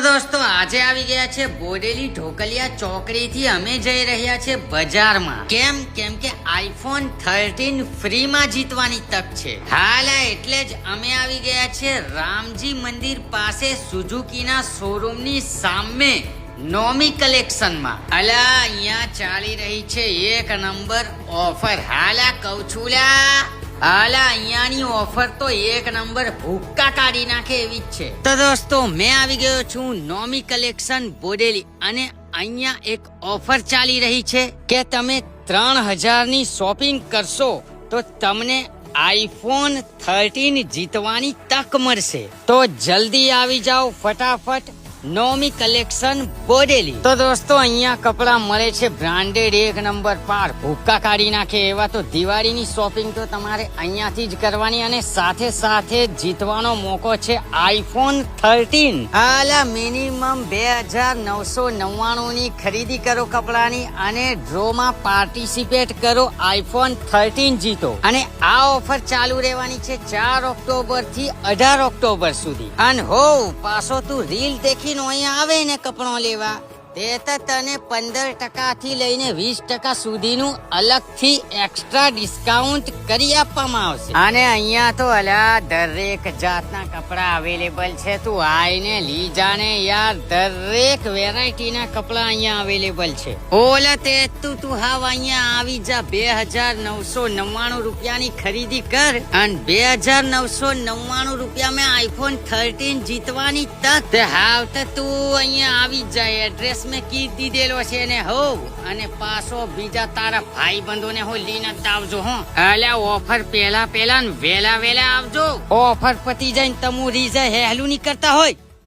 દોસ્તો આજે આવી ગયા છે બોડેલી ઢોકલિયા ચોકડી થી અમે જઈ રહ્યા છે બજારમાં. કેમ કે આઈફોન 13 ફ્રી માં જીતવાની તક છે. હાલા એટલે જ અમે આવી ગયા છે રામજી મંદિર પાસે સુઝુકી ના શોરૂમ ની સામે નોમી કલેક્શન માં. અલા અહીંયા ચાલી રહી છે એક નંબર ઓફર. હાલા કઉ છું લા, હાલા અહીંયાની ઓફર તો એક નંબર ભૂક્કા કાઢી નાખે એવી જ છે. તો દોસ્તો મેં આવી ગયો છું નોમી કલેક્શન બોડેલી અને અહીંયા એક ઓફર ચાલી રહી છે કે તમે 3000 ની શોપિંગ કરશો તો તમને આઈફોન 13 જીતવાની તક મળશે. તો જલ્દી આવી જાઓ ફટાફટ નોમી કલેક્શન બોડેલી. તો દોસ્તો અહીંયા કપડા મળે છે બ્રાન્ડેડ એક નંબર પાર ભૂક્કા કાઢી નાખે એવા. તો દિવાળીની શોપિંગ તો તમારે અહીંયાથી જ કરવાની અને સાથે સાથે જીતવાનો મોકો છે આઈફોન 13. હાલા મિનિમમ 2999 ની ખરીદી કરો કપડાની અને ડ્રોમાં પાર્ટિસિપેટ કરો, આઈફોન 13 જીતો. અને આ ઓફર ચાલુ રહેવાની છે 4 ઓક્ટોબર થી 18 ઓક્ટોબર સુધી. અને હો પાછો તું રીલ દેખી અહીંયા આવે ને કપડો લેવા તે તો તને 15% થી લઈને 20% સુધીનું અલગથી એક્સ્ટ્રા ડિસ્કાઉન્ટ કરી આપવામાં આવશે. અને અહીંયા તો અલા દરેક જાતના કપડા અવેલેબલ છે. તું આઈને લઈ જાને યાર, દરેક વેરાયટીના કપડા અહીંયા અવેલેબલ છે. ઓલા તે તું હાવ અહીંયા આવી જા. 2999 રૂપિયાની ખરીદી કર અને 2999 રૂપિયામાં આઈફોન 13 જીતવાની તક. હાવ તો તું અહીંયા આવી જાય. એડ્રેસ મેં કી દીધેલો છે ને હો. અને પાછો બીજા તારા ભાઈ બંધોને હો લઈને આવજો હો. અલ્યા ઓફર પેલા વેલા આવજો. ઓફર પતી જાય તમુ રીઝ હેલું નહીં કરતા હોય.